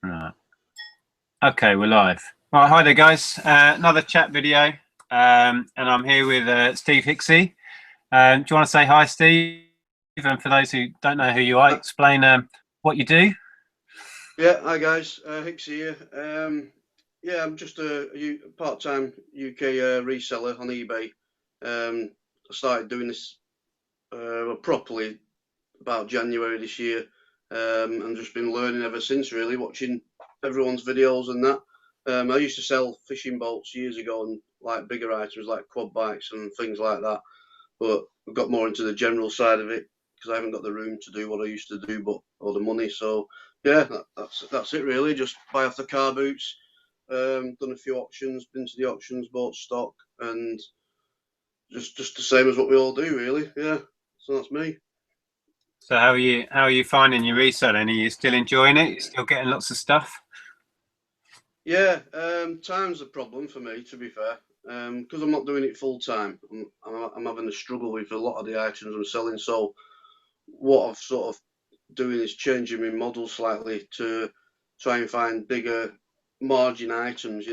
Right. Okay, we're live. Right, hi there, guys. Another chat video, and I'm here with Steve Hixxy. Do you want to say hi, Steve? And for those who don't know who you are, explain what you do. Yeah, hi guys, Hixxy here. Yeah, I'm just a part-time UK reseller on eBay. I started doing this properly about January this year, and just been learning ever since, really, watching everyone's videos and that. I used to sell fishing boats years ago and like bigger items like quad bikes and things like that, but I've got more into the general side of it because I haven't got the room to do what I used to do, or the money. So yeah, that's it really. Just buy off the car boots. Done a few auctions, been to the auctions, bought stock, and just the same as what we all do, really. Yeah, so that's me. So how are you finding your reselling? Are you still enjoying it? You still getting lots of stuff? Yeah, time's a problem for me, to be fair, because I'm not doing it full time. I'm having a struggle with a lot of the items I'm selling. So what I've sort of doing is changing my model slightly to try and find bigger margin items,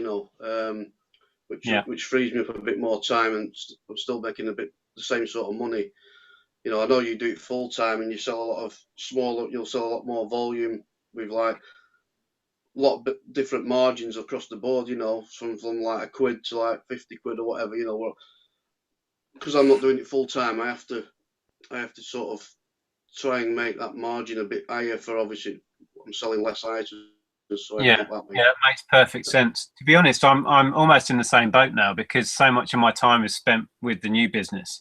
which frees me up a bit more time, and I'm still making a bit the same sort of money. I know you do it full time and you sell a lot of smaller, you'll sell a lot more volume with like a lot of different margins across the board, from like £1 to like 50 quid or whatever, because I'm not doing it full time, I have to sort of try and make that margin a bit higher for, obviously I'm selling less items, so I Yeah, think that it makes perfect sense. To be honest, I'm almost in the same boat now because so much of my time is spent with the new business,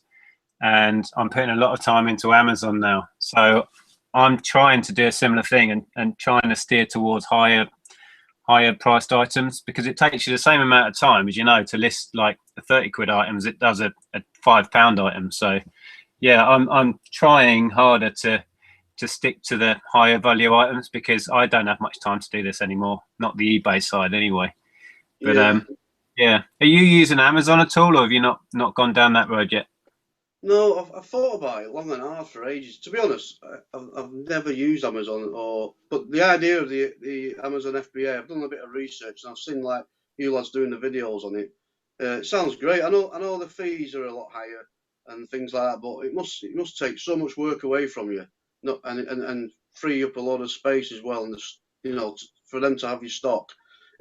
and I'm putting a lot of time into Amazon now. So I'm trying to do a similar thing and trying to steer towards higher priced items, because it takes you the same amount of time, as you know, to list like a 30 quid item as it does a £5 item. So yeah, I'm trying harder to stick to the higher value items because I don't have much time to do this anymore, not the eBay side anyway. But Yeah. yeah, are you using Amazon at all, or have you not gone down that road yet? No, I've thought about it long and hard for ages. To be honest, I've never used Amazon, but the idea of the Amazon FBA, I've done a bit of research and I've seen like you lads doing the videos on it. It sounds great. I know the fees are a lot higher and things like that, but it must take so much work away from you, not and free up a lot of space as well. And for them to have your stock,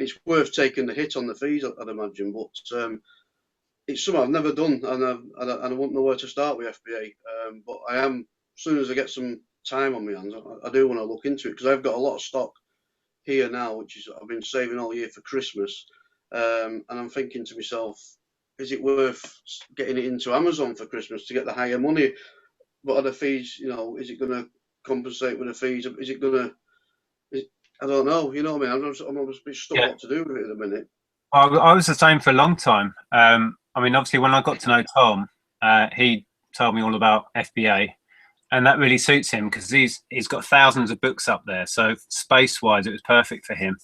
it's worth taking the hit on the fees, I'd imagine. But it's something I've never done, and I wouldn't know where to start with FBA. But I am, as soon as I get some time on my hands, I do want to look into it because I've got a lot of stock here now, which is I've been saving all year for Christmas, and I'm thinking to myself, is it worth getting it into Amazon for Christmas to get the higher money? What are the fees? Is it going to compensate with the fees? Is it going to? I don't know. You know what I mean? I'm a bit stuck what to do with it at the minute. I was the same for a long time. I mean, obviously, when I got to know Tom, he told me all about FBA, and that really suits him because he's got thousands of books up there. So space-wise, it was perfect for him.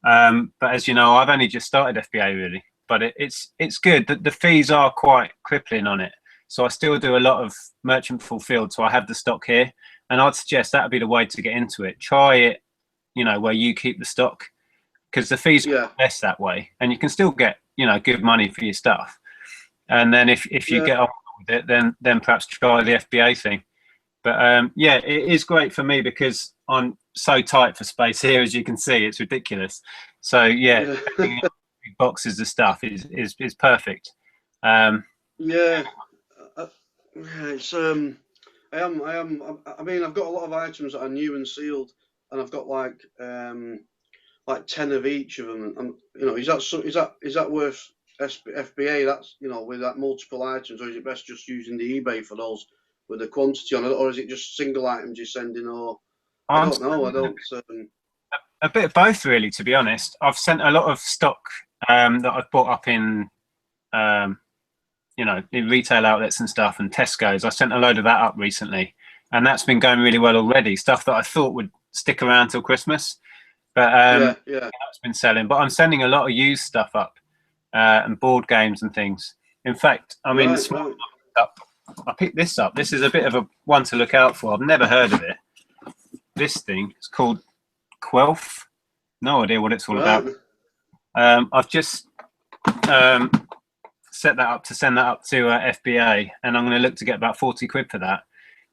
But as you know, I've only just started FBA really, but it's good. The fees are quite crippling on it. So I still do a lot of merchant fulfilled. So I have the stock here, and I'd suggest that would be the way to get into it. Try it, where you keep the stock, because the fees are less that way, and you can still get good money for your stuff. And then if you get on with it, then perhaps try the FBA thing. But yeah, it is great for me because I'm so tight for space here, as you can see. It's ridiculous. So yeah, boxes of stuff is perfect. Yeah, it's I mean, I've got a lot of items that are new and sealed, and I've got like 10 of each of them. And is that worth FBA? That's with that multiple items, or is it best just using the eBay for those with the quantity on it, or is it just single items you're sending? Or I don't know. I don't. A bit of both, really. To be honest, I've sent a lot of stock that I've bought up in in retail outlets and stuff, and Tesco's. I sent a load of that up recently, and that's been going really well already. Stuff that I thought would stick around till Christmas, but it's been selling. But I'm sending a lot of used stuff up, and board games and things. In fact, I mean, I picked this up. This is a bit of a one to look out for. I've never heard of it. This thing, it's called Quelf. No idea what it's all Right. about. I've just set that up to send that up to FBA, and I'm going to look to get about 40 quid for that.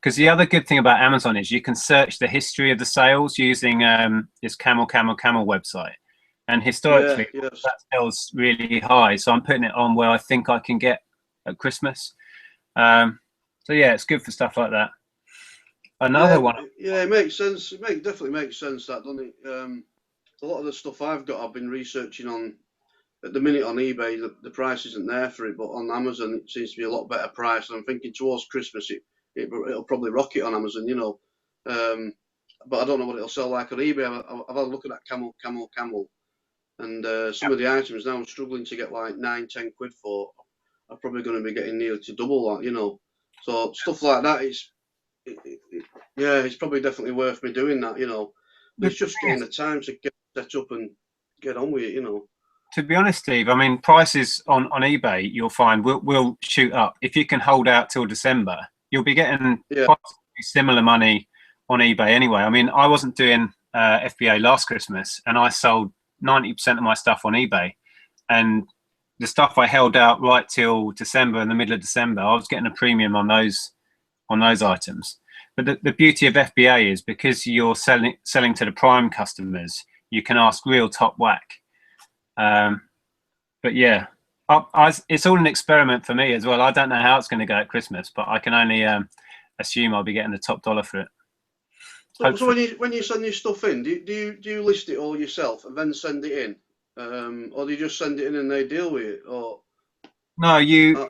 Because the other good thing about Amazon is you can search the history of the sales using this camel website, and historically Yes. that sells really high. So I'm putting it on where I think I can get at Christmas. So yeah, it's good for stuff like that. Another one. Yeah, it makes sense. Definitely makes sense, that, doesn't it? A lot of the stuff I've been researching on at the minute on eBay. The price isn't there for it, but on Amazon it seems to be a lot better price. And I'm thinking towards Christmas it'll probably rocket on Amazon, you know. But I don't know what it'll sell like on eBay. I've had a look at that camel, and some of the items now I'm struggling to get like 9-10 quid for. I'm probably going to be getting nearly to double that, you know. So stuff like that it's probably definitely worth me doing that, you know. But it's just getting the time to get set up and get on with it, you know. To be honest, Steve, I mean, prices on eBay, you'll find will shoot up. If you can hold out till December, you'll be getting similar money on eBay anyway. I mean, I wasn't doing FBA last Christmas, and I sold 90% of my stuff on eBay. And the stuff I held out right till December, in the middle of December, I was getting a premium on those items. But the beauty of FBA is because you're selling to the prime customers, you can ask real top whack. But yeah, it's all an experiment for me as well. I don't know how it's going to go at Christmas, but I can only assume I'll be getting the top dollar for it. So when you send your stuff in, do you list it all yourself and then send it in, or do you just send it in and they deal with it? Or no, you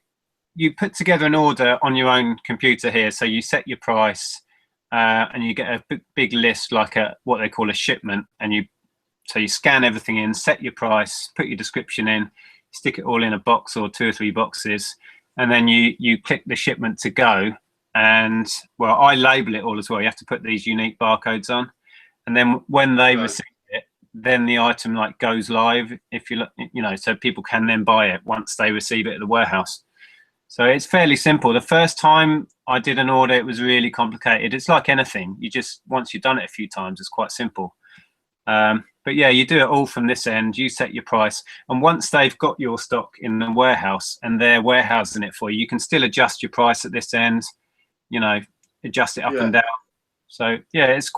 put together an order on your own computer here. So you set your price, and you get a big list, like what they call a shipment, and you scan everything in, set your price, put your description in, stick it all in a box or 2 or 3 boxes, and then you click the shipment to go. And well, I label it all as well. You have to put these unique barcodes on, and then when they receive it, then the item like goes live. If you know, so people can then buy it once they receive it at the warehouse. So it's fairly simple. The first time I did an order, it was really complicated. It's like anything. You just, once you've done it a few times, it's quite simple. But yeah, you do it all from this end. You set your price, and once they've got your stock in the warehouse and they're warehousing it for you, you can still adjust your price at this end. You know, adjust it up and down. So yeah, it's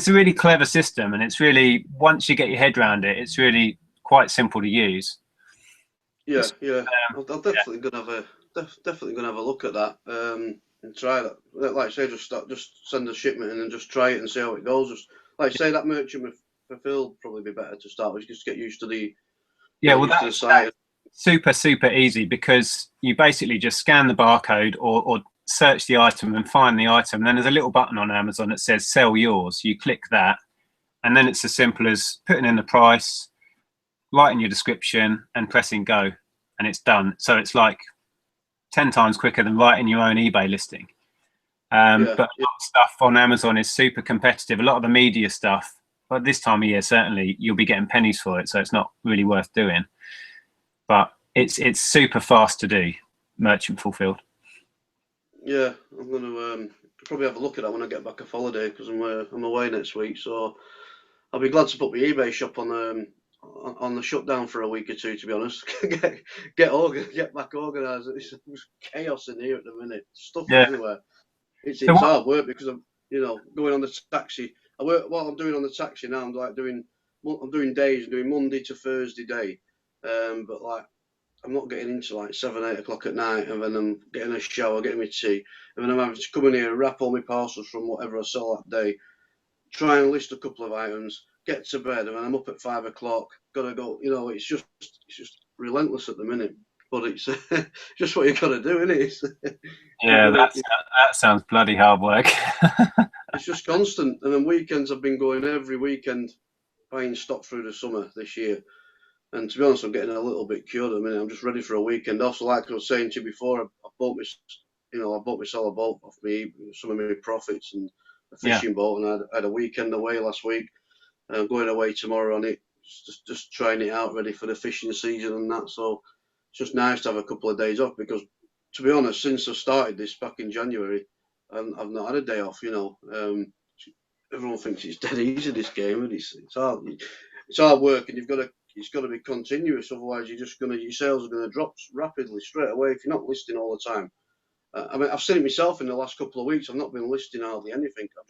a really clever system, and it's really, once you get your head around it, it's really quite simple to use. I'm definitely gonna have a look at that and try that. Like I say, just send a shipment in and just try it and see how it goes. Just like I say, that merchant with fulfill probably be better to start with, just get used to the the site. Super easy, because you basically just scan the barcode or search the item and find the item. Then there's a little button on Amazon that says sell yours. You click that, and then it's as simple as putting in the price, writing your description, and pressing go, and it's done. So it's like 10 times quicker than writing your own eBay listing. But a lot of stuff on Amazon is super competitive. A lot of the media stuff, but this time of year, certainly you'll be getting pennies for it, so it's not really worth doing. But it's super fast to do, merchant fulfilled. Yeah, I'm going to probably have a look at that when I get back off holiday, because I'm away next week. So I'll be glad to put my eBay shop on the shutdown for a week or two. To be honest, get back organised. It's chaos in here at the minute. Stuff everywhere. It's hard work because I'm going on the taxi. What I'm doing on the taxi now. I'm doing days, doing Monday to Thursday day. But like, I'm not getting into like 7-8 o'clock at night, and then I'm getting a shower, getting my tea, and then I'm having to come in here and wrap all my parcels from whatever I sell that day, try and list a couple of items, get to bed, and then I'm up at 5 o'clock, gotta go. It's just relentless at the minute, but it's just what you gotta do, isn't it? Yeah, that sounds bloody hard work. It's just constant, and then weekends I've been going every weekend, buying stock through the summer this year. And to be honest, I'm getting a little bit cured at the minute. I'm just ready for a weekend. Also, like I was saying to you before, I bought myself a boat off me, some of my profits, and a fishing boat, and I had a weekend away last week. I'm going away tomorrow on it, just trying it out, ready for the fishing season and that. So it's just nice to have a couple of days off, because, to be honest, since I started this back in January, I've not had a day off. everyone thinks it's dead easy, this game, and it's hard work, and it's got to be continuous. Otherwise, your sales are gonna drop rapidly straight away if you're not listing all the time. I mean, I've seen it myself in the last couple of weeks. I've not been listing hardly anything. I've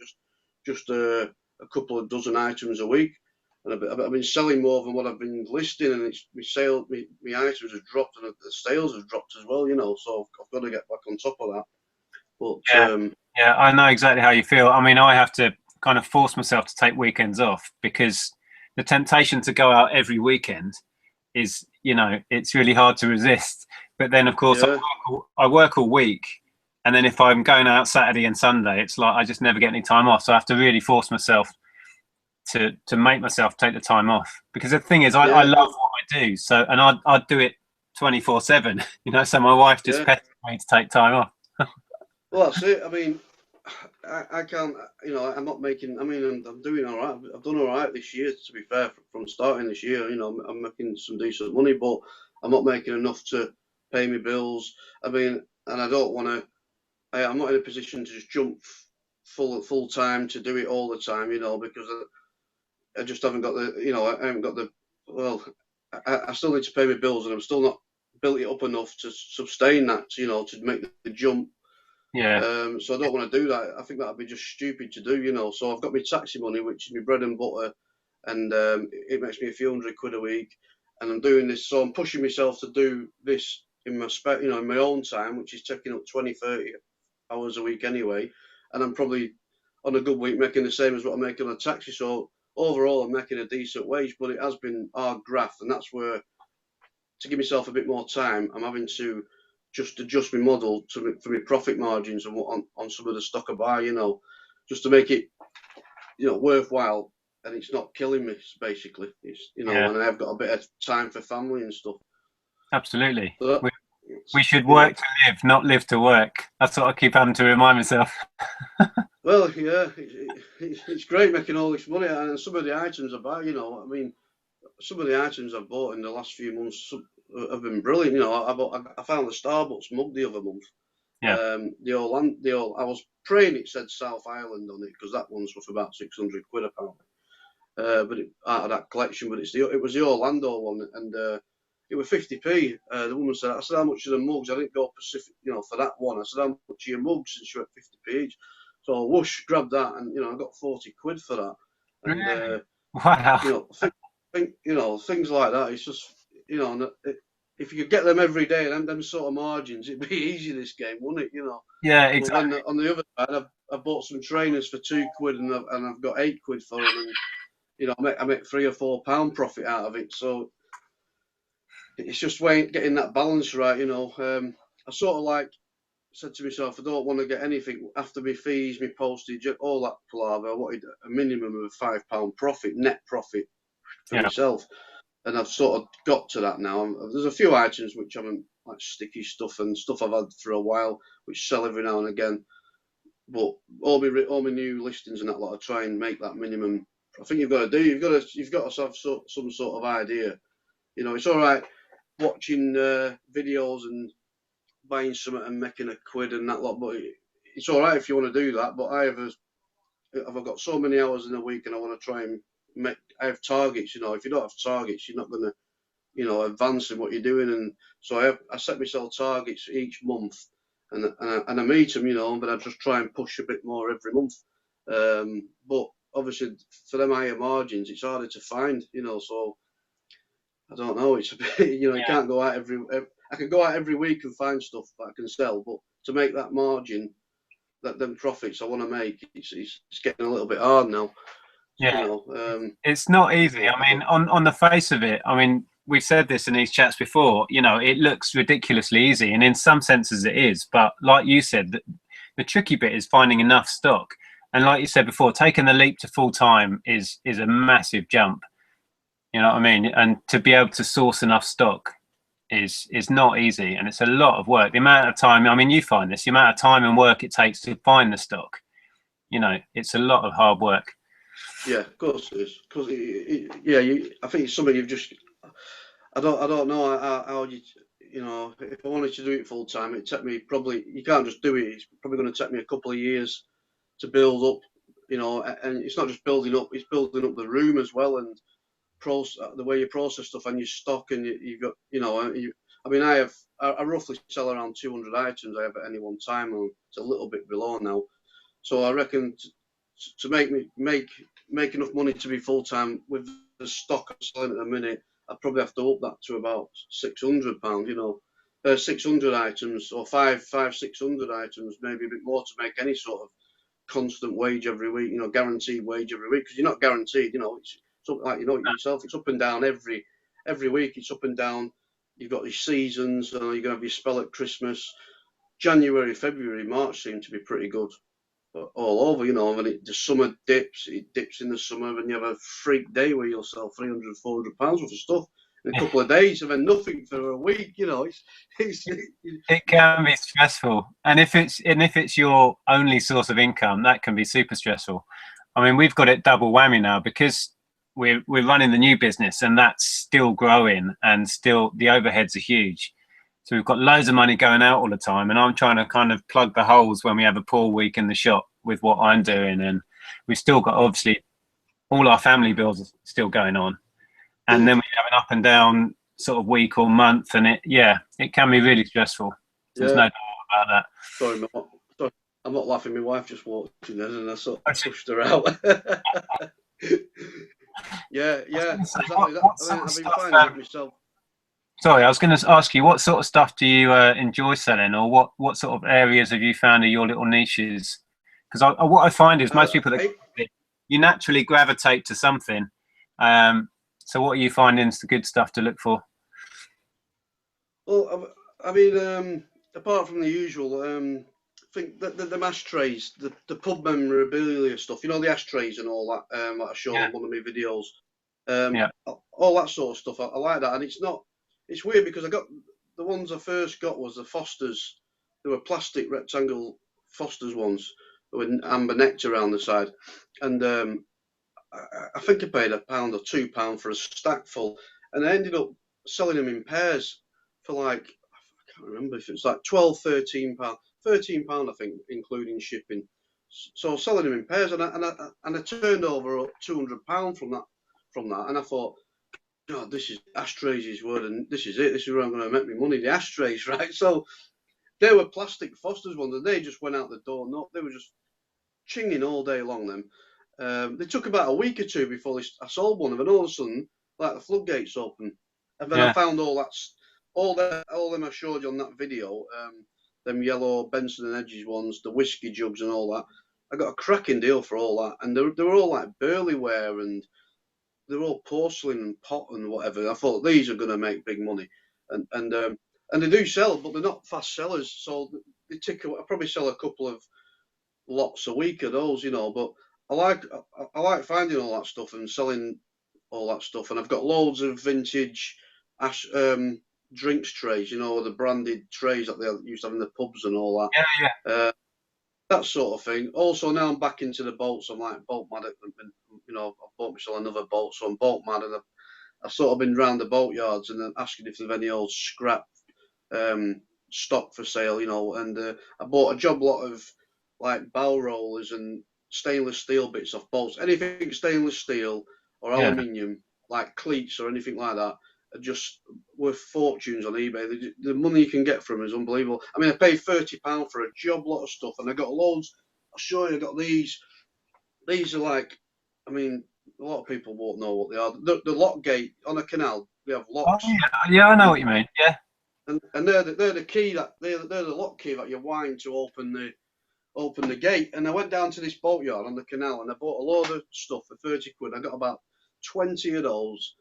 just a couple of dozen items a week, and I've been selling more than what I've been listing, and it's my items have dropped, and the sales have dropped as well. So I've got to get back on top of that. But yeah, I know exactly how you feel. I mean, I have to kind of force myself to take weekends off because the temptation to go out every weekend is, it's really hard to resist. But then, of course, I work all week, and then if I'm going out Saturday and Sunday, it's like I just never get any time off. So I have to really force myself to make myself take the time off. Because the thing is, I love what I do. So, and I'd do it 24/7. So my wife just pesters me to take time off. Well, that's it. I mean, I can't. I'm not making. I mean, I'm doing all right. I've done all right this year. To be fair, from starting this year, I'm making some decent money, but I'm not making enough to pay my bills. I mean, and I don't want to. I'm not in a position to just jump full time to do it all the time, because I just haven't got the. I haven't got the. Well, I still need to pay my bills, and I'm still not built it up enough to sustain that. To make the jump. Yeah. So I don't want to do that. I think that'd be just stupid to do, So I've got my taxi money, which is my bread and butter, and it makes me a few £100 a week. And I'm doing this, so I'm pushing myself to do this in my in my own time, which is taking up 20-30 hours a week anyway. And I'm probably on a good week making the same as what I'm making on a taxi. So overall, I'm making a decent wage, but it has been hard graft, and that's where, to give myself a bit more time, I'm having to just adjust my model for my profit margins and what on some of the stock I buy, just to make it, worthwhile, and it's not killing me, basically. It's, and I've got a bit of time for family and stuff. Absolutely. So we should work to live, not live to work. That's what I keep having to remind myself. Well, yeah, it's great making all this money, and some of the items I buy, I mean, some of the items I've bought in the last few months have been brilliant. I found the Starbucks mug the other month. Yeah. I was praying it said South Island on it, because that one's worth about £600 apparently. But out of that collection, but it was the Orlando one, and it was 50p. The woman said, I said, how much are the mugs? I didn't go specific, for that one. I said, how much are your mugs? And she went 50p each. So I whoosh, grabbed that, and I got 40 quid for that. And, really? Wow. Things like that. It's just, if you could get them every day, them sort of margins, it'd be easy, this game, wouldn't it? Yeah, exactly. But then on the other side, I bought some trainers for £2, and I've got £8 for them, and I make £3 or £4 profit out of it. So it's just getting that balance right. I sort of said to myself, I don't want to get anything after my fees, my postage, all that palaver. I wanted a minimum of £5 profit, net profit for myself. And I've sort of got to that now. There's a few items which haven't, like sticky stuff and stuff I've had for a while, which sell every now and again. But all my new listings and that lot, I try and make that minimum. I think you've got to have some sort of idea. It's all right watching videos and buying something and making £1 and that lot, but it's all right if you want to do that. But I've got so many hours in a week, and I want to try and I have targets. If you don't have targets, you're not going to, advance in what you're doing. And so I set myself targets each month, and I meet them, but I just try and push a bit more every month. But obviously for them higher margins, it's harder to find, so I don't know. It's a bit, you can't go out I can go out every week and find stuff that I can sell, but to make that margin, them profits I want to make, it's getting a little bit hard now. Yeah, it's not easy. I mean, on the face of it, I mean, we've said this in these chats before, it looks ridiculously easy, and in some senses it is. But like you said, the tricky bit is finding enough stock. And like you said before, taking the leap to full time is a massive jump. You know what I mean? And to be able to source enough stock is not easy, and it's a lot of work. The amount of time, I mean, you find this, the amount of time and work it takes to find the stock, it's a lot of hard work. Yeah, of course it is. Because I think it's something you've just. I don't know how you. If I wanted to do it full time, it'd take me probably. You can't just do it. It's probably going to take me a couple of years to build up you know, and it's not just building up; it's building up the room as well, and the way you process stuff and your stock, and you've got, you know, I mean, I roughly sell around 200 items I have at any one time, and it's a little bit below now. So I reckon to make enough money to be full time with the stock I'm selling at the minute, I'd probably have to up that to about £600, you know, 600 items or 600 items, maybe a bit more to make any sort of constant wage every week, you know, guaranteed wage every week, because you're not guaranteed, you know, it's something like, you know yourself, it's up and down every week, it's up and down. You've got these seasons, you're going to have your spell at Christmas. January, February, March seem to be pretty good all over, you know. When the summer dips, it dips in the summer, and you have a freak day where you'll sell 300, 400 pounds worth of stuff in a couple of days, and then nothing for a week, you know. It can be stressful, and if it's your only source of income, that can be super stressful. I mean, we've got it double whammy now because we're running the new business, and that's still growing, and still the overheads are huge. So we've got loads of money going out all the time, and I'm trying to kind of plug the holes when we have a poor week in the shop with what I'm doing. And we've still got, obviously, all our family bills are still going on. And then we have an up and down sort of week or month, and it can be really stressful. There's no doubt about that. Sorry, I'm not laughing. My wife just walked in and I sort of pushed her out. yeah, exactly. I've been finding that myself. Sorry, I was going to ask you, what sort of stuff do you enjoy selling, or what sort of areas have you found are your little niches? Because what I find is most people, you naturally gravitate to something. So what are you finding is the good stuff to look for? Well, I mean, apart from the usual, I think that the ashtrays, the pub memorabilia stuff, you know, the ashtrays and all that, that I showed in one of my videos, all that sort of stuff, I like that. And it's weird because I got the ones I first got was the Fosters. They were plastic rectangle Fosters ones with amber nectar around the side, and I think I paid £1 or £2 for a stack full, and I ended up selling them in pairs for like, I can't remember if it's like £12, £13, £13 I think, including shipping. So I was selling them in pairs, and I turned over £200 from that, and I thought, God, this is ashtrays is word, and this is it. This is where I'm going to make my money. The ashtrays, right? So they were plastic Foster's ones, and they just went out the door. No, they were just chinging all day long. Them. They took about a week or two before I sold one of them, and all of a sudden, like the floodgates open, and then I found all them I showed you on that video, them yellow Benson and Hedges ones, the whiskey jugs and all that. I got a cracking deal for all that, and they were all like burley-ware, and they're all porcelain and pot and whatever. I thought these are going to make big money, and they do sell, but they're not fast sellers. So they I probably sell a couple of lots a week of those, you know. But I like finding all that stuff and selling all that stuff. And I've got loads of vintage drinks trays, you know, the branded trays that they used to have in the pubs and all that. That sort of thing. Also, now I'm back into the boats. I'm like boat mad. You know, I've bought myself another boat, so I'm boat mad, and I've sort of been round the boatyards and asking if there's any old scrap stock for sale, you know. And I bought a job lot of like bow rollers and stainless steel bits off boats. Anything stainless steel or aluminium, like cleats or anything like that, are just worth fortunes on eBay. The money you can get from them is unbelievable. I mean, I paid £30 for a job lot of stuff, and I got loads. I'll show you. I got these. These are like, I mean, a lot of people won't know what they are. The lock gate on a canal. We have locks. Oh, yeah, I know what you mean. Yeah. And they're the key they're the lock key that you wind to open the gate. And I went down to this boatyard on the canal, and I bought a load of stuff for 30 quid. I got about 20 of those,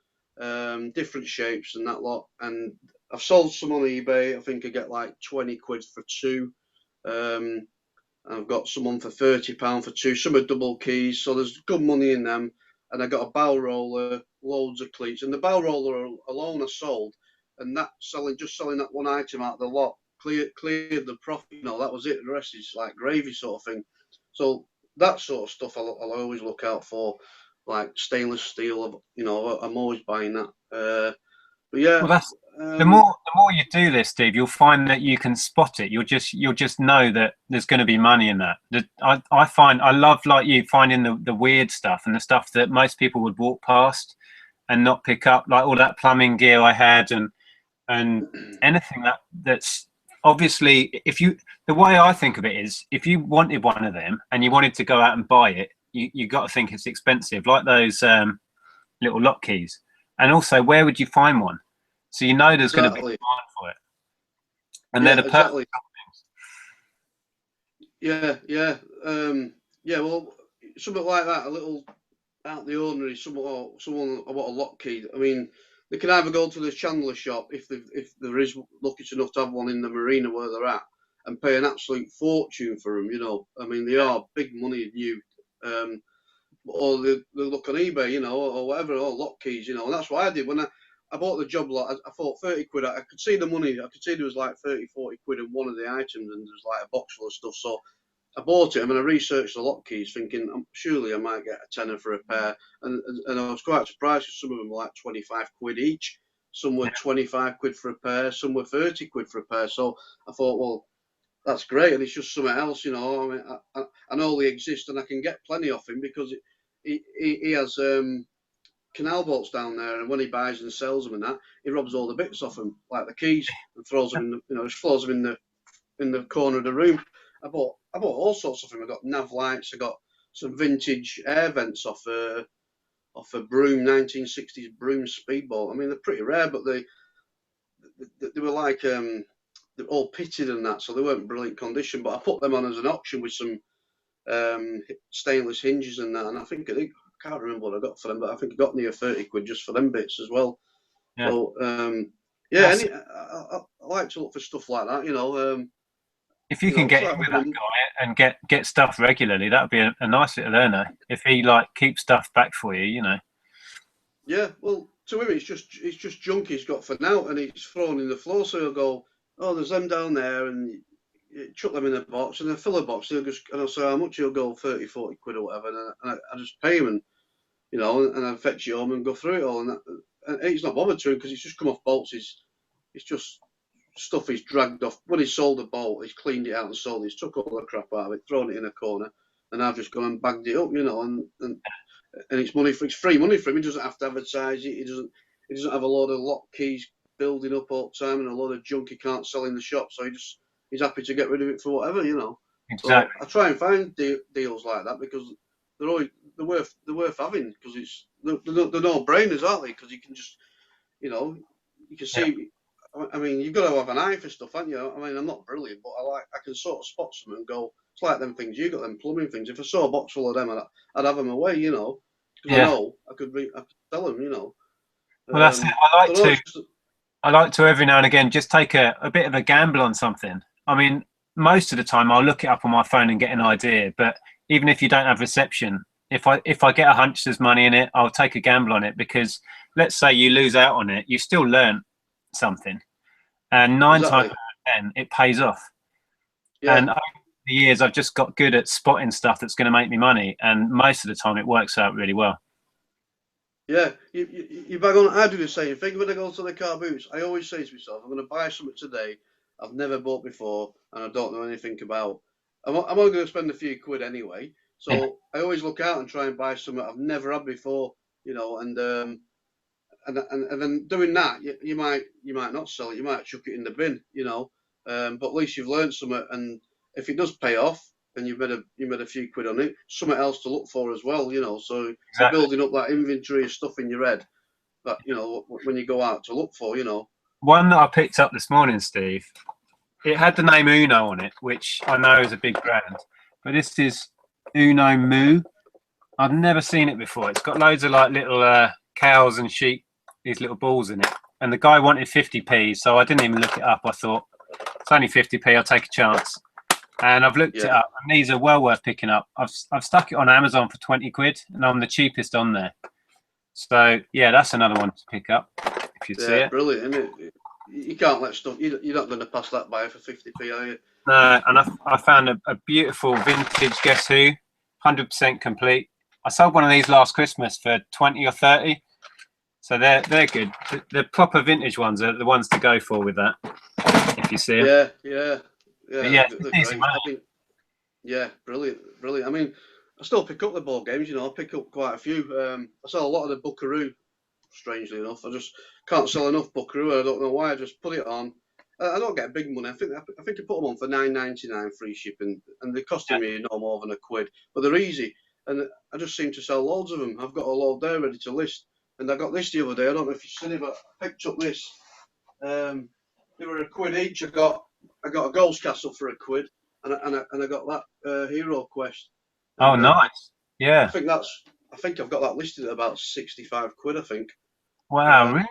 different shapes and that lot. And I've sold some on eBay. I think I get like 20 quid for two. I've got some on for £30 for two. Some are double keys, so there's good money in them. And I got a bow roller, loads of cleats, and the bow roller alone I sold, and that selling that one item out of the lot cleared the profit. You know, that was it. The rest is like gravy sort of thing. So that sort of stuff I'll always look out for, like stainless steel. You know, I'm always buying that. But yeah, well, The more you do this, Steve, you'll find that you can spot it. You'll just know that there's going to be money in that. I find I love, like you, finding the weird stuff and the stuff that most people would walk past and not pick up, like all that plumbing gear I had and anything that's obviously, the way I think of it is, if you wanted one of them and you wanted to go out and buy it, you got to think it's expensive, like those little lock keys. And also, where would you find one? So you know there's going to be demand for it, and they're the perfect things. Yeah. Well, something like that, a little out of the ordinary. Someone I want a lock key. I mean, they can either go to the chandler shop if there is lucky enough to have one in the marina where they're at, and pay an absolute fortune for them. I mean, they are big money new. Or they look on eBay, or whatever, or lock keys, and that's what I did when I bought the job lot. I thought 30 quid. I could see the money. I could see there was like 30, 40 quid in one of the items, and there was like a box full of stuff. So I bought it, and I researched the lock keys, thinking surely I might get a tenner for a pair. And I was quite surprised because some of them were like 25 quid each. Some were 25 quid for a pair. Some were 30 quid for a pair. So I thought, well, that's great, and it's just something else, I mean, I know they exist, and I can get plenty off him because he has canal boats down there, and when he buys and sells them and that, he robs all the bits off them, like the keys, and throws them in just throws them in the corner of the room. I bought all sorts of them. I got nav lights. I got some vintage air vents off a Broom 1960s Broom speedboat. I mean, they're pretty rare, but they were like they're all pitted and that, so they weren't in brilliant condition. But I put them on as an auction with some stainless hinges and that, and I can't remember what I got for them, but I think I got near 30 quid just for them bits as well. Yeah. So I like to look for stuff like that, if you can get in with that guy and get stuff regularly, that would be a nice little earner. If he keeps stuff back for you, Yeah, well, to him it's just junk he's got for now, and he's thrown in the floor. So he'll go, oh, there's them down there, and you chuck them in a box, and they fill a box. And I'll say how much. He'll go 30, 40 quid or whatever, and I just pay him, and and I fetch it home and go through it all, and he's not bothered to him because he's just come off bolts. It's just stuff he's dragged off. When he sold the bolt, he's cleaned it out and sold it. He's took all the crap out of it, thrown it in a corner, and I've just gone and bagged it up, and it's free money for him. He doesn't have to advertise it. He doesn't have a load of lock keys building up all the time and a load of junk he can't sell in the shop. So he's happy to get rid of it for whatever, Exactly. So I try and find deals like that because they're worth having, because they're no brainers, aren't they? Because you can just you can see. Yeah. I mean, you've got to have an eye for stuff, haven't you? I mean, I'm not brilliant, but I can sort of spot some and go. It's like them things you got, them plumbing things. If I saw a box full of them, I'd have them away, because I know I could sell them, Well, that's it. I like to every now and again just take a bit of a gamble on something. I mean, most of the time I'll look it up on my phone and get an idea. But even if you don't have reception, if I get a hunch there's money in it, I'll take a gamble on it, because let's say you lose out on it, you still learn something, and 9 times out of 10 it pays off. Yeah. And over the years I've just got good at spotting stuff that's going to make me money, and most of the time it works out really well. Yeah, you bag on. I do the same thing when I go to the car boots. I always say to myself, I'm going to buy something today I've never bought before and I don't know anything about. I'm only going to spend a few quid anyway, so I always look out and try and buy something I've never had before, and then doing that, you might not sell it, you might chuck it in the bin, but at least you've learned something, and if it does pay off, and you made a few quid on it, something else to look for as well, so exactly. You're building up that inventory of stuff in your head that, when you go out to look for, One that I picked up this morning, Steve, it had the name Uno on it, which I know is a big brand, but this is Uno Moo. I've never seen it before. It's got loads of little cows and sheep, these little balls in it, and the guy wanted 50p, so I didn't even look it up. I thought, it's only 50p, I'll take a chance. And I've looked it up, and these are well worth picking up. I've stuck it on Amazon for 20 quid, and I'm the cheapest on there. So yeah, that's another one to pick up if you see it. Brilliant, isn't it? You can't let stuff. You're not going to pass that by for 50p, are you? No, and I found a beautiful vintage Guess Who, 100% complete. I sold one of these last Christmas for 20 or 30. So they're good. The proper vintage ones are the ones to go for with that. If you see them. Yeah. But yeah, They're it's easy great. money. I mean, yeah, brilliant. I mean, I still pick up the board games. You know, I pick up quite a few. I sell a lot of the Buckaroo. Strangely enough, I just can't sell enough Buckaroo. I don't know why. I just put it on. I don't get big money. I think I put them on for £9.99 free shipping, and they're costing me no more than £1. But they're easy, and I just seem to sell loads of them. I've got a load there ready to list, and I got this the other day. I don't know if you've seen it, but I picked up this. They were £1 each. I got a Ghost Castle for £1, and I got that Hero Quest. Oh, And, nice. Yeah. I think I've got that listed at about £65. I think. Wow, really?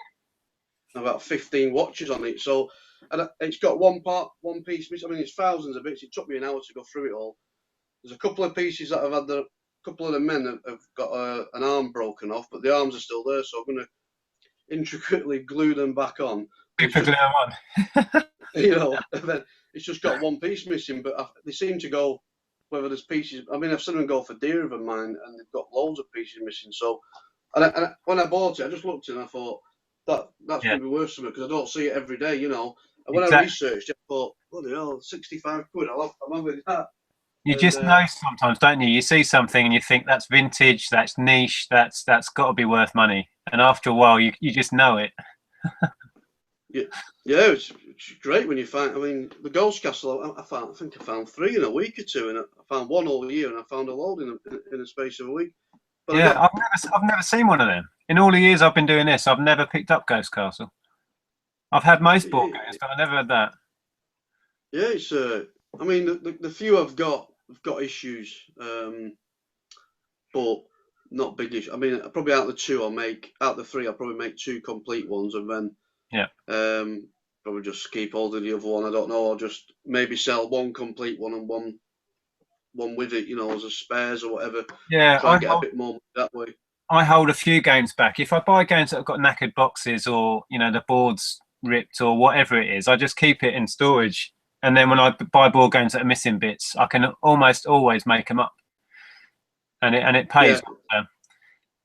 About 15 watches on it. So, and it's got one piece missing. I mean, it's thousands of bits. It took me an hour to go through it all. There's a couple of pieces that I've had. A couple of the men have got an arm broken off, but the arms are still there. So I'm going to intricately glue them back on. Super glue them on. You know, and then it's just got one piece missing. But they seem to go whether there's pieces. I mean, I've seen them go for dearer than mine, and they've got loads of pieces missing. So, and when I bought it, I just looked and I thought, that's going to be worth something because I don't see it every day, you know. And when I researched it, I thought, bloody hell, £65. I'm having that. You just know sometimes, don't you? You see something and you think that's vintage, that's niche, that's got to be worth money. And after a while, you just know it. Yeah, it's great when you find. I mean, the Ghost Castle, I think I found 3 in a week or 2, and I found 1 all year, and I found a load in a space of a week. But yeah, I've never seen one of them. In all the years I've been doing this, I've never picked up Ghost Castle. I've had most board games, but I never had that. Yeah, it's. I mean, the few I've got issues, but not big issues. I mean, probably out of the 3, I'll probably make 2 complete ones, and then probably just keep holding the other one. I don't know, or just maybe sell 1 complete one and one with it, you know, as a spares or whatever. Yeah, try and get a bit more that way. I hold a few games back. If I buy games that have got knackered boxes or, you know, the board's ripped or whatever it is, I just keep it in storage. And then when I buy board games that are missing bits, I can almost always make them up. And it pays. Yeah.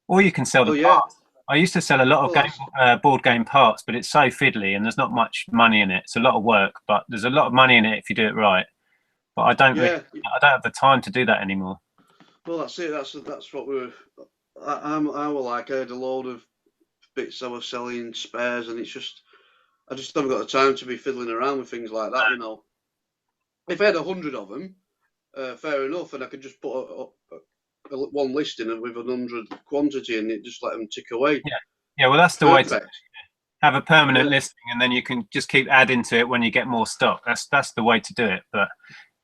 Or you can sell the parts. I used to sell a lot of board game parts, but it's so fiddly and there's not much money in it. It's a lot of work, but there's a lot of money in it if you do it right. But I don't have the time to do that anymore. Well, that's it. That's what I were like. I had a load of bits I was selling, spares, and I just haven't got the time to be fiddling around with things like that, you know. If I had 100 of them, fair enough, and I could just put one listing with 100 quantity and it just let them tick away. Yeah. Well, that's the way to have a permanent listing, and then you can just keep adding to it when you get more stock. That's the way to do it. But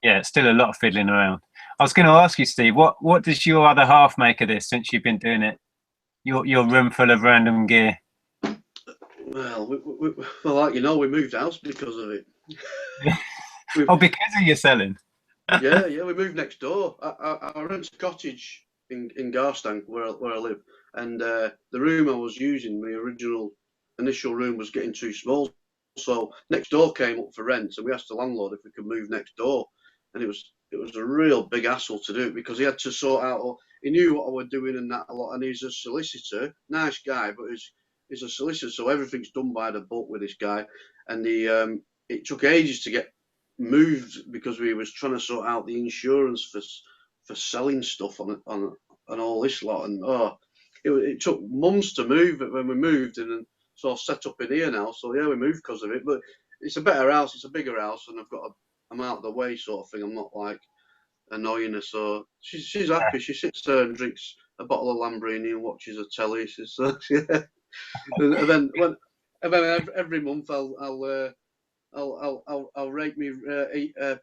yeah, it's still a lot of fiddling around. I was going to ask you, Steve, what does your other half make of this since you've been doing it? Your room full of random gear. Well, well, like you know, we moved house because of it. Because of your selling. Yeah, we moved next door. I rent a cottage in Garstang where I live, and the room I was using, my initial room, was getting too small. So next door came up for rent, and we asked the landlord if we could move next door, and it was a real big hassle to do it because he had to sort out. He knew what I was doing and that a lot, and he's a solicitor, nice guy, but he's a solicitor, so everything's done by the book with this guy, and it took ages to get moved because we was trying to sort out the insurance for selling stuff on all this lot, and it took months to move it when we moved, and so I've set up in here now. So yeah, we moved because of it, but it's a better house, it's a bigger house, and I'm out of the way sort of thing. I'm not like annoying her, so she's happy. She sits there and drinks a bottle of Lambrini and watches a telly. So yeah, and then every month I'll rake me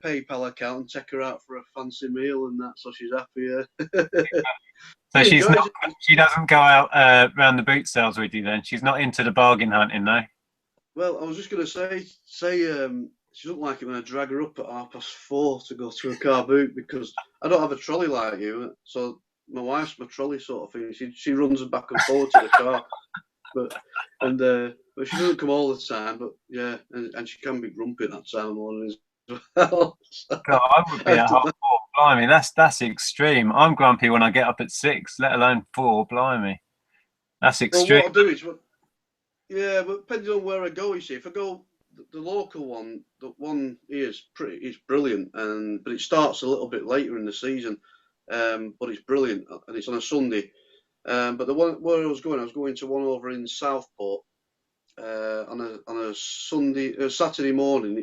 PayPal account and take her out for a fancy meal and that, so she's happy. So she doesn't go out around the boot sales with you then? She's not into the bargain hunting, no? Well, I was just going to say she doesn't like it when I drag her up at 4:30 to go to a car boot because I don't have a trolley like you. So my wife's my trolley sort of thing. She runs back and forward to the car, but she doesn't come all the time. But yeah, and she can be grumpy at that time of the morning as well. So, God, I would be at 4:30. Blimey, that's extreme. I'm grumpy when I get up at 6, let alone 4. Blimey, that's extreme. Well, what I do is Yeah, but depending on where I go, you see, if I go the local one, the one here is brilliant, but it starts a little bit later in the season, but it's brilliant and it's on a Sunday. But the one where I was going to one over in Southport on a Saturday morning.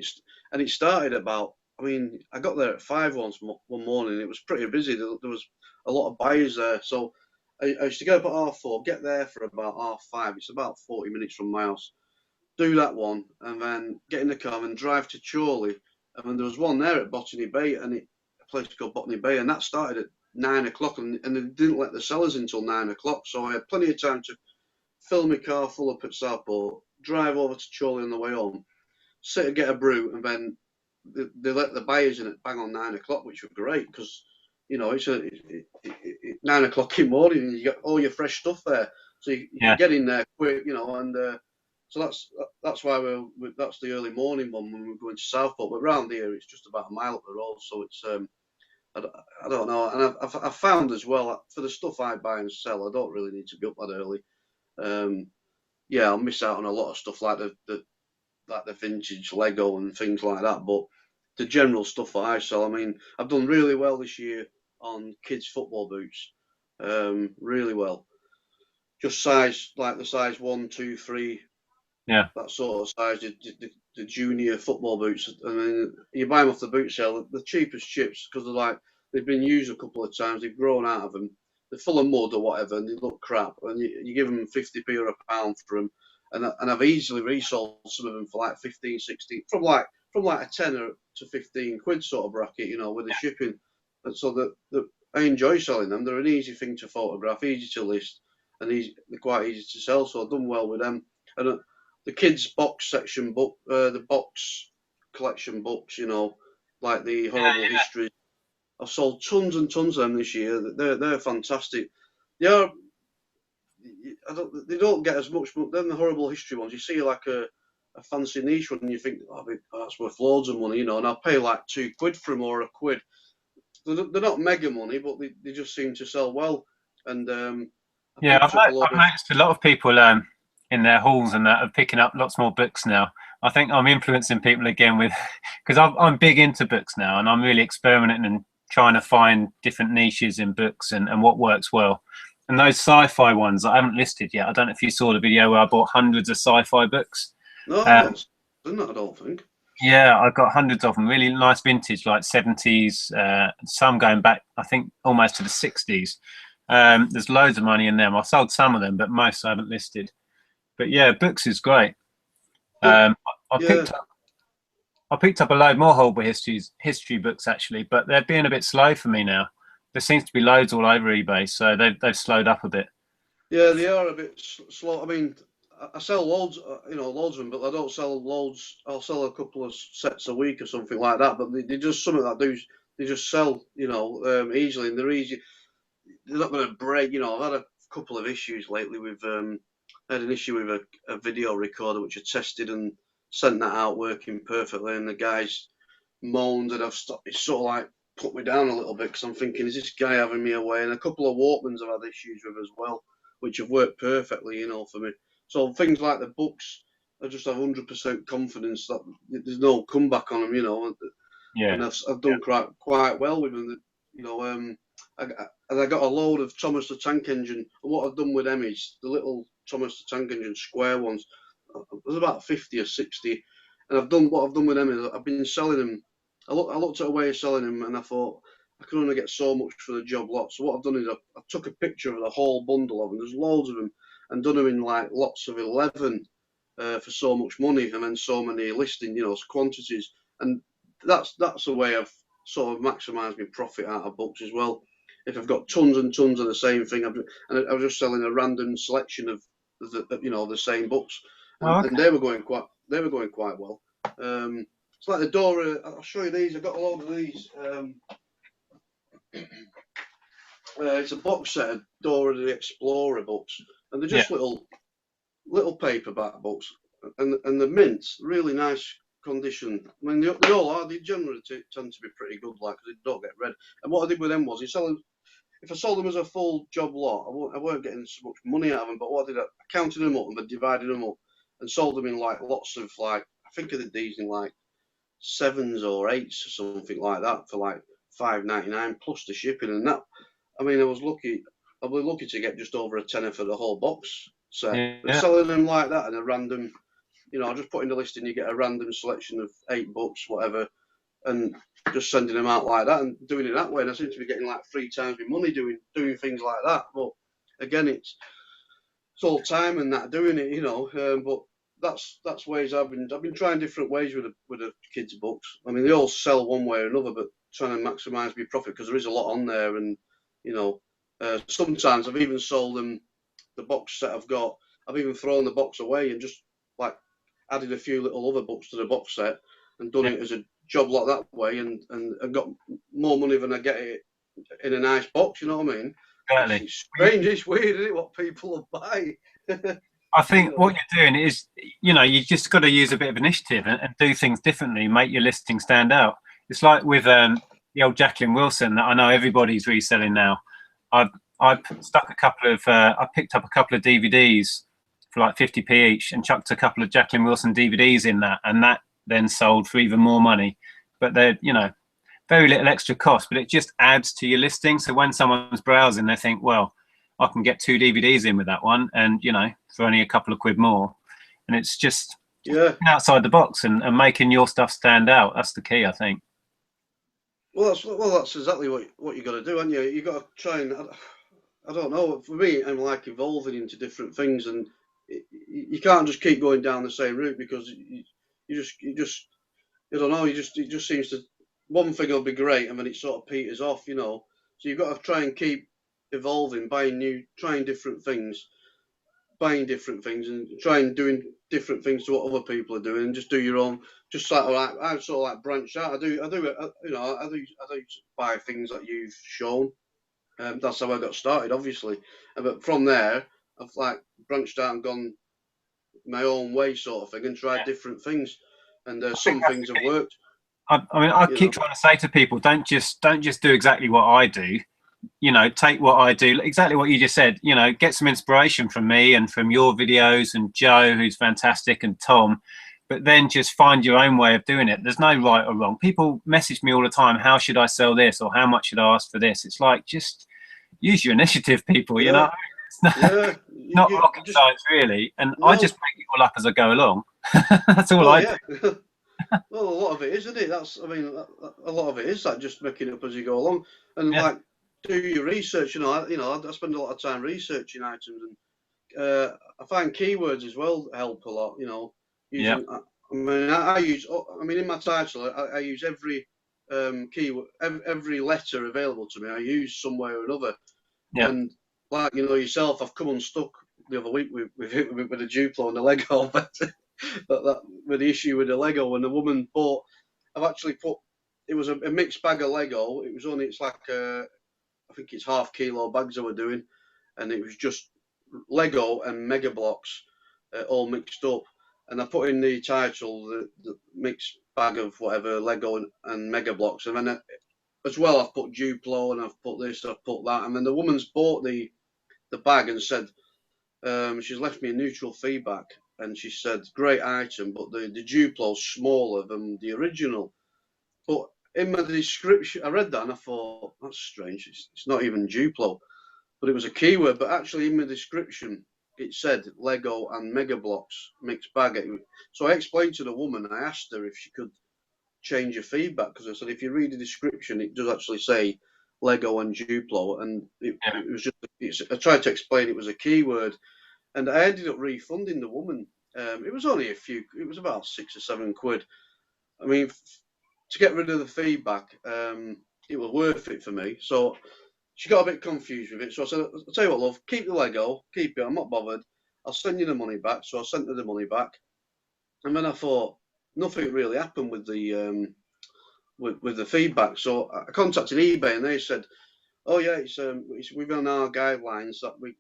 It started about. I mean, I got there at 5 one morning. It was pretty busy. There was a lot of buyers there, so I used to get up at 4:30, get there for about 5:30. It's about 40 minutes from my house. Do that one, and then get in the car and drive to Chorley. And then there was one there at Botany Bay, a place called Botany Bay, and that started at 9 o'clock, and they didn't let the sellers until 9 o'clock. So I had plenty of time to fill my car full up at Southport, drive over to Chorley on the way home, sit and get a brew, and then they let the buyers in at bang on 9 o'clock, which was great because it's 9 o'clock in the morning and you got all your fresh stuff there, so you can get in there quick, and so that's why that's the early morning one when we're going to Southport. But round here it's just about a mile up the road, so it's I don't know, and I've found as well for the stuff I buy and sell, I don't really need to be up that early. Yeah, I'll miss out on a lot of stuff like the vintage Lego and things like that, but the general stuff that I sell, I mean, I've done really well this year on kids' football boots, really well. Just size, like the size 1, 2, 3, that sort of size, the junior football boots. I mean, you buy them off the boot sale, the cheapest chips, because they've been used a couple of times, they've grown out of them, they're full of mud or whatever, and they look crap, and you give them 50p or a pound for them. And I've easily resold some of them for like 15, 16, from like a tenner to 15 quid sort of bracket, with the shipping. And so that I enjoy selling them. They're an easy thing to photograph, easy to list, and they're quite easy to sell. So I've done well with them. And the kids box section book, the box collection books, like the horrible history. I've sold tons and tons of them this year. They're fantastic. They are. They don't get as much, but then the horrible history ones, you see like a fancy niche one, and you think, that's worth loads of money, and I'll pay like £2 for them or £1. They're not mega money, but they just seem to sell well. And I've noticed a lot of people in their halls and that are picking up lots more books now. I think I'm influencing people again because I'm big into books now, and I'm really experimenting and trying to find different niches in books and what works well. And those sci-fi ones I haven't listed yet. I don't know if you saw the video where I bought hundreds of sci-fi books. No, I don't think. Yeah, I've got hundreds of them. Really nice vintage, like 70s. Some going back, I think, almost to the 60s. There's loads of money in them. I sold some of them, but most I haven't listed. But yeah, books is great. I picked up a load more horrible history books actually, but they're being a bit slow for me now. There seems to be loads all over eBay, so they've slowed up a bit. Yeah, they are a bit slow. I mean, I sell loads, loads of them, but I don't sell loads. I'll sell a couple of sets a week or something like that. But they just something that they just sell, easily, and they're easy. They're not going to break. I've had a couple of issues lately with. I had an issue with a video recorder which I tested and sent that out working perfectly, and the guys moaned, and I've stopped. It's sort of like put me down a little bit because I'm thinking, is this guy having me away? And a couple of Walkmans I've had issues with as well, which have worked perfectly, for me. So things like the books, I just have 100% confidence that there's no comeback on them, And I've done quite well with them, and I got a load of Thomas the Tank Engine. And what I've done with them is the little Thomas the Tank Engine square ones. There's about 50 or 60, and what I've done with them is I've been selling them. I looked at a way of selling them, and I thought I could only get so much for the job lot. So what I've done is I took a picture of the whole bundle of them. There's loads of them, and done them in like lots of 11 for so much money, and then so many listing, quantities. And that's a way I've sort of maximised my profit out of books as well. If I've got tons and tons of the same thing, and I was just selling a random selection of the same books, and they were going quite well. It's like the Dora. I'll show you these. I've got a load of these. It's a box set of Dora the Explorer books, and they're just little paperback books, and the mint's really nice condition. I mean, they all are. They generally tend to be pretty good, like, because they don't get read. And what I did with them was, if I sold them as a full job lot, I weren't getting so much money out of them. But what I did, I counted them up and I divided them up. and sold them in like lots of like, I think I did these in like 7s or 8s or something like that for like £5.99 plus the shipping. And that, I mean, I was lucky to get just over a tenner for the whole box set. But Yeah. selling them like that in a random, you know, I just put in the listing, you get a random selection of 8 books, whatever, and just sending them out like that and doing it that way. And I seem to be getting like 3 times my money doing things like that. But again, it's all time and that doing it, you know. But that's ways I've been trying different ways with the kids' books. I mean, they all sell one way or another, but trying to maximise my profit because there is a lot on there, and you know, sometimes I've even sold them the box set I've got. I've even thrown the box away and just like added a few little other books to the box set and done it as a job lot that way, and got more money than I get it in a nice box. You know what I mean? Exactly. It's strange. It's weird, isn't it? What people will buy. I think what you're doing is, you know, you just got to use a bit of initiative and do things differently, make your listing stand out. It's like with the old Jacqueline Wilson that I know everybody's reselling now. I've stuck a couple of, I picked up a couple of DVDs for like 50p each and chucked a couple of Jacqueline Wilson DVDs in that, and that then sold for even more money. But they're, you know, very little extra cost, but it just adds to your listing. So when someone's browsing, they think, well, I can get 2 DVDs in with that one, and you know, for only a couple of quid more. And it's just outside the box and making your stuff stand out. That's the key, I think. Well, that's exactly what you got to do, haven't you? You got to try and, I don't know. For me, I'm like evolving into different things, and you can't just keep going down the same route because you just I don't know. It just seems to, one thing will be great and then it sort of peters off, you know. So you've got to try and keep evolving, trying different things, buying different things, and trying doing different things to what other people are doing, and just do your own. Just like I sort of like branch out. I do you know, I do buy things that you've shown. That's how I got started, obviously. But from there, I've like branched out and gone my own way, sort of thing, and tried different things. And some things have worked. I mean, I keep trying to say to people, don't just do exactly what I do. You know, take what I do, exactly what you just said. You know, get some inspiration from me and from your videos and Joe, who's fantastic, and Tom. But then just find your own way of doing it. There's no right or wrong. People message me all the time, how should I sell this, or how much should I ask for this? It's like, just use your initiative, people. You know, it's not rocket science really. And I just make it all up as I go along. That's all I do. Well, a lot of it is, isn't it? I mean, a lot of it is that, just making it up as you go along, and like do your research. You know, I spend a lot of time researching items, and I find keywords as well help a lot. You know, using. I mean, I use. I mean, in my title, I use every keyword, every letter available to me. I use some way or another. Yeah. And like, you know, yourself, I've come unstuck the other week with the Duplo and the Lego. that with the issue with the Lego, when the woman bought, I've actually put, it was a mixed bag of Lego. It's like I think it's half kilo bags that we're doing, and it was just Lego and Mega Blocks all mixed up. And I put in the title the mixed bag of whatever Lego and Mega Blocks, and then as well I've put Duplo and I've put this, I've put that, and then the woman's bought the bag and said, she's left me a neutral feedback, and she said, great item, but the Duplo's smaller than the original. But in my description, I read that and I thought, that's strange. It's not even Duplo, but it was a keyword. But actually, in my description, it said Lego and Mega Blocks mixed bag. So I explained to the woman, I asked her if she could change her feedback, because I said, if you read the description, it does actually say Lego and Duplo, and it was just, I tried to explain it was a keyword. And I ended up refunding the woman. It was only it was about 6 or 7 quid. I mean, to get rid of the feedback, it was worth it for me. So she got a bit confused with it. So I said, I'll tell you what, love, keep the Lego, keep it, I'm not bothered. I'll send you the money back. So I sent her the money back. And then I thought, nothing really happened with the with the feedback. So I contacted eBay and they said, oh yeah, it's within our guidelines that we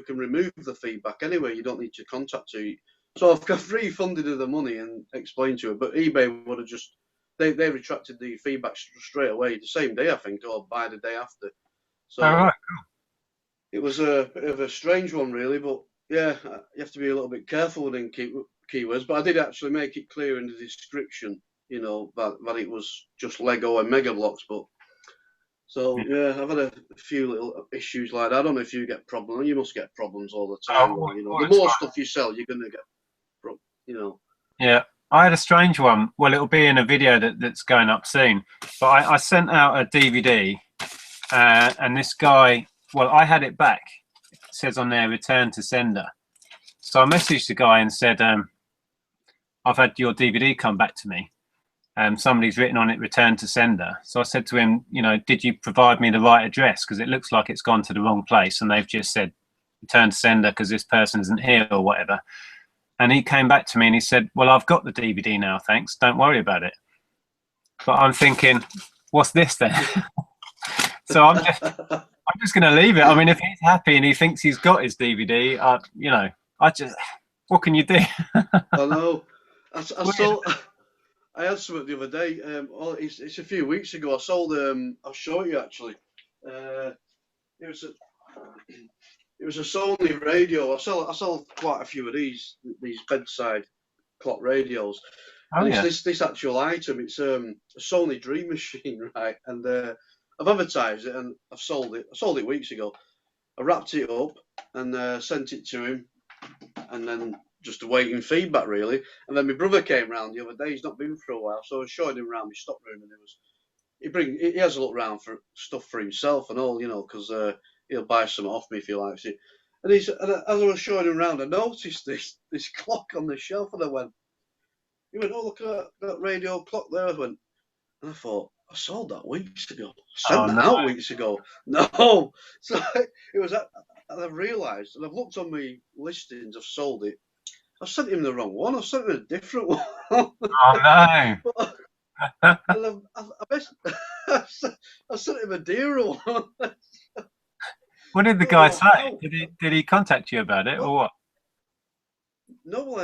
can remove the feedback anyway. You don't need to contact her. So I've refunded her the money and explained to her, but eBay would have just, they retracted the feedback straight away, the same day I think, or by the day after. So it was a bit of a strange one really, but yeah, you have to be a little bit careful with keywords. But I did actually make it clear in the description, you know, that it was just Lego and Mega Blocks. But so yeah, I've had a few little issues like that. I don't know if you get problems. You must get problems all the time. Oh, You know, all the the more time. stuff you sell, you're gonna get, you know. Yeah, I had a strange one. Well, it'll be in a video that's going up soon. But I sent out a DVD, and this guy, well, I had it back. It says on there, return to sender. So I messaged the guy and said, I've had your DVD come back to me. Somebody's written on it, return to sender. So I said to him, you know, did you provide me the right address? Because it looks like it's gone to the wrong place. And they've just said, return to sender because this person isn't here or whatever. And he came back to me and he said, well, I've got the DVD now, thanks. Don't worry about it. But I'm thinking, what's this then? So I'm just going to leave it. I mean, if he's happy and he thinks he's got his DVD, you know, what can you do? I know. I saw. I had something the other day. It's a few weeks ago. I sold. I'll show you actually. It was a Sony radio. I sell quite a few of these bedside clock radios, Oh, and yeah. it's this actual item. It's a Sony Dream Machine, right? And I've advertised it and I've sold it. I sold it weeks ago. I wrapped it up and sent it to him, and then just awaiting feedback really. And then my brother came round the other day. He's not been for a while, so I was showing him around my stock room, and he has a look round for stuff for himself and all, you know, because he'll buy some off me if he likes it. And as I was showing him around, I noticed this clock on the shelf, and he went, oh, look at that radio clock there. I went, and I thought, I sold that weeks ago. I Oh, sent that no. out weeks ago. No. So it was that, and I've realised, and I've looked on my listings, I've sold it. I've sent him the wrong one. I've sent him a different one. Oh, no. And I sent him a dearer one. What did the guy say? Did he contact you about it or what? No,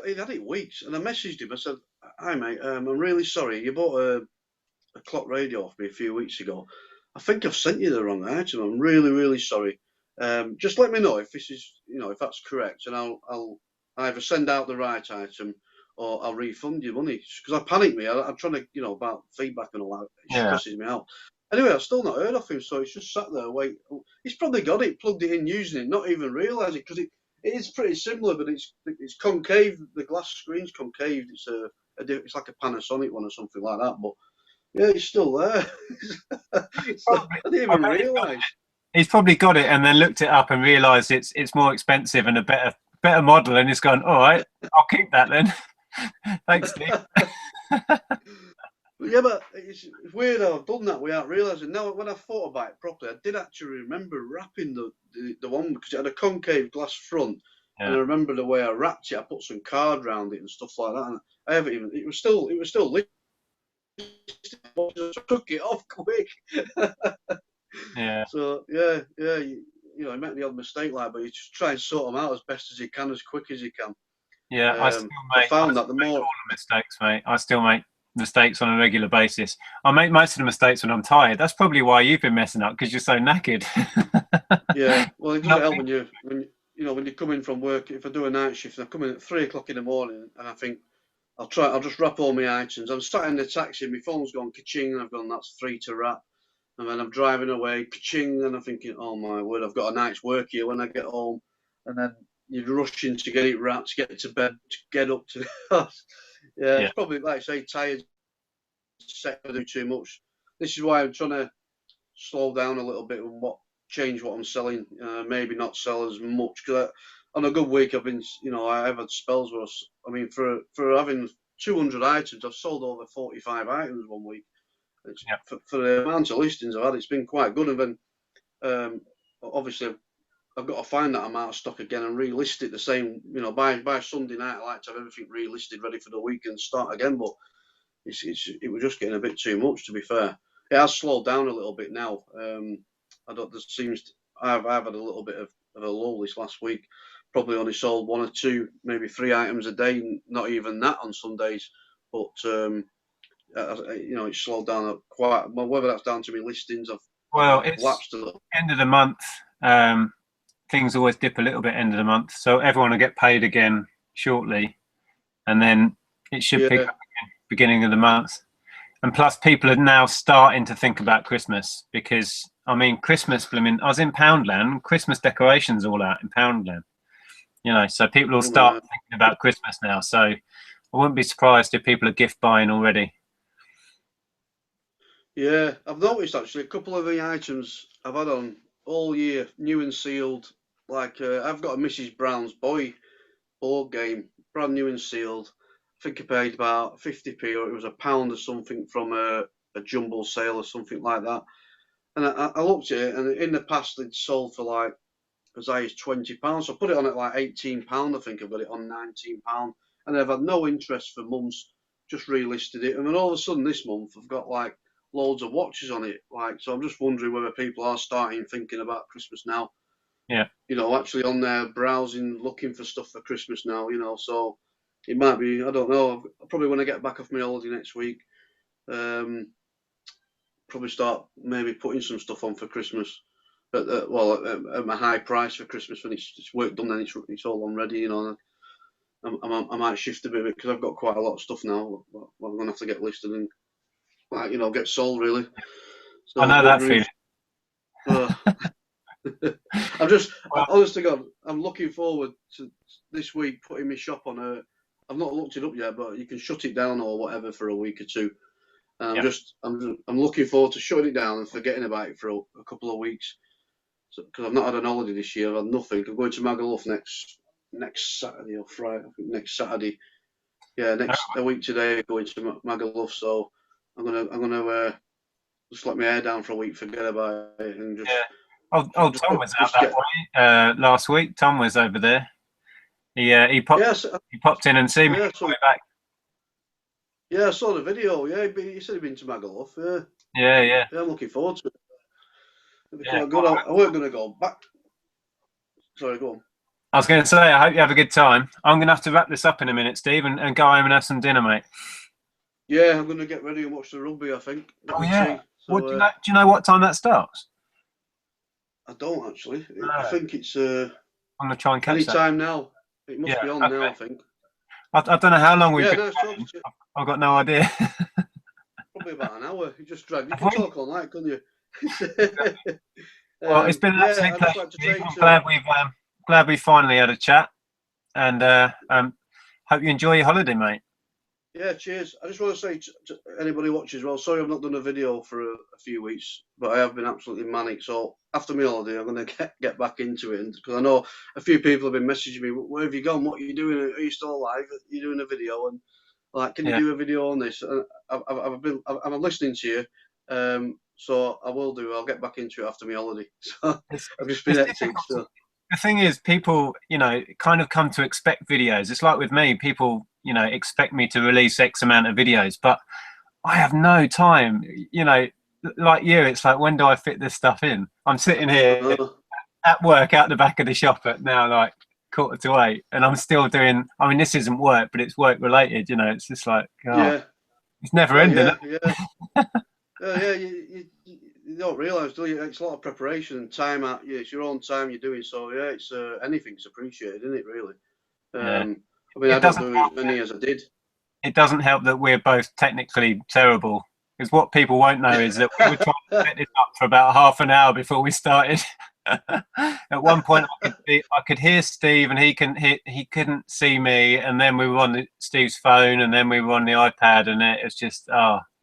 he had it weeks, and I messaged him. I said, "Hi, mate. I'm really sorry. You bought a clock radio off me a few weeks ago. I think I've sent you the wrong item. I'm really, really sorry. Just let me know if this is, you know, if that's correct, and I'll either send out the right item or I'll refund your money." Because I panicked me. I'm trying to, you know, about feedback and all that. It Yeah. stresses me out. Anyway, I've still not heard of him, so he's just sat there wait. He's probably got it, plugged it in, using it, not even realising, because it is pretty similar, but it's concave. The glass screen's concave. It's like a Panasonic one or something like that. But yeah, it's still there. So I didn't even realise. He's probably got it and then looked it up and realised it's more expensive and a better model, and he's gone, all right, I'll keep that then. Thanks, Steve. Yeah, but it's weird how I've done that without realising. Now, when I thought about it properly, I did actually remember wrapping the one, because it had a concave glass front, and I remember the way I wrapped it. I put some card around it and stuff like that. And I haven't even. It was still lit. I took it off quick. Yeah. So yeah, you know, you make the odd mistake like, but you just try and sort them out as best as you can, as quick as you can. Yeah, I found that the more all the mistakes, mate. I still make mistakes on a regular basis. I make most of the mistakes when I'm tired. That's probably why you've been messing up, because you're so knackered. Yeah, well, it doesn't help when you come in from work. If I do a night shift, and I come in at 3 o'clock in the morning, and I think I'll just wrap all my items. I'm sat in the taxi, my phone's gone ka-ching, and I've gone, that's 3 to wrap. And then I'm driving away, ka-ching, and I'm thinking, oh my word, I've got a night's work here when I get home. And then you're rushing to get it wrapped, to get to bed, to get up to yeah, it's probably, like I say, tired, set to do too much. This is why I'm trying to slow down a little bit and change what I'm selling. Maybe not sell as much, because on a good week I've had spells where for having 200 items, I've sold over 45 items one week. For the amount of listings I've had, it's been quite good. And then obviously I've got to find that amount of stock again and relist it the same. You know, by Sunday night I like to have everything relisted, ready for the week and start again. But it was just getting a bit too much, to be fair. It has slowed down a little bit now. I've had a little bit of a lull this last week. Probably only sold 1 or 2, maybe 3 items a day. Not even that on some days. But it's slowed down quite. Well, whether that's down to me listings, Well, it's lapsed a little. end of the month. things always dip a little bit end of the month, so everyone will get paid again shortly, and then it should pick up again beginning of the month. And plus, people are now starting to think about Christmas because, I mean, Christmas, I was in Poundland, Christmas decorations all out in Poundland, you know, so people will start thinking about Christmas now. So I wouldn't be surprised if people are gift buying already. Yeah, I've noticed actually a couple of the items I've had on all year, new and sealed. Like I've got a Mrs. Brown's Boy board game, brand new and sealed. I think I paid about 50p, or it was £1 or something from a jumble sale or something like that. And I looked at it, and in the past they'd sold for like as high as £20. So I put it on at like £18. I think I got it on £19, and I've had no interest for months. Just relisted it, and then all of a sudden this month I've got like loads of watches on it. Like, so I'm just wondering whether people are starting thinking about Christmas now. Yeah. You know, actually on there browsing, looking for stuff for Christmas now. You know, so it might be. I don't know. I'll probably when I get back off my holiday next week, probably start maybe putting some stuff on for Christmas. At my high price for Christmas when it's work done, then it's all on ready. You know, I might shift a bit because I've got quite a lot of stuff now. I'm gonna have to get listed and, like, you know, get sold really. So I know that feeling. I'm just, honest to God, I'm looking forward to this week putting my shop on a. I've not looked it up yet, but you can shut it down or whatever for a week or two. And I'm looking forward to shutting it down and forgetting about it for a couple of weeks. Because I've not had an holiday this year, I've had nothing. I'm going to Magaluf next Saturday or Friday. I think next Saturday. Yeah, a week today, going to Magaluf. So I'm gonna just let my hair down for a week, forget about it, and just. Yeah. Oh, Tom was out that way last week. Tom was over there. He popped in and seen me on the way back. Yeah, I saw the video. Yeah, he said he'd been to Magaluf. Yeah. I'm looking forward to it. It'll be quite good. I weren't going to go back. Sorry, go on. I was going to say, I hope you have a good time. I'm going to have to wrap this up in a minute, Steve, and go home and have some dinner, mate. Yeah, I'm going to get ready and watch the rugby, I think. Oh, yeah. So, do you know what time that starts? I don't, actually. I think it's I'm going to try and catch any that. time now. It must be on now, I think. I don't know how long we've been. I've got no idea. Probably about an hour. You just dragged. You can talk all night, couldn't you? Well, it's been an absolute pleasure. I'm glad we finally had a chat, and hope you enjoy your holiday, mate. Yeah, cheers. I just want to say to anybody watching as well, sorry I've not done a video for a few weeks, but I have been absolutely manic. So after my holiday, I'm going to get back into it, because I know a few people have been messaging me, where have you gone? What are you doing? Are you still alive? Are you doing a video? And like, can you do a video on this? And I'm listening to you, so I will do. I'll get back into it after my holiday. So I've just been hectic. So. The thing is, people, you know, kind of come to expect videos. It's like with me, people, you know, expect me to release X amount of videos, but I have no time. You know, like you, it's like, when do I fit this stuff in? I'm sitting here at work out the back of the shop at now like 7:45, and I'm still doing. I mean, this isn't work, but it's work related. You know, it's just like, it's never ending. You don't realise, do you? It's a lot of preparation and time out. Yeah, it's your own time you're doing. So yeah, it's anything's appreciated, isn't it? Really. I mean, I don't do as many as I did. It doesn't help that we're both technically terrible, because what people won't know is that we were trying to set this up for about half an hour before we started. At one point, I could hear Steve, and he couldn't see me, and then we were on Steve's phone, and then we were on the iPad, and it was just it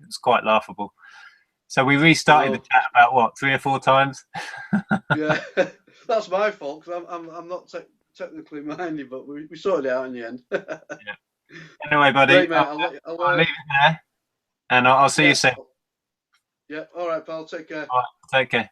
was quite laughable. So we restarted the chat about what, 3 or 4 times. Yeah, that's my fault, because I'm not technically minded, but we sorted it out in the end. Anyway, buddy, Great, mate. I'll leave it there, and I'll see you soon. Yeah, all right, pal. Take care. All right, take care.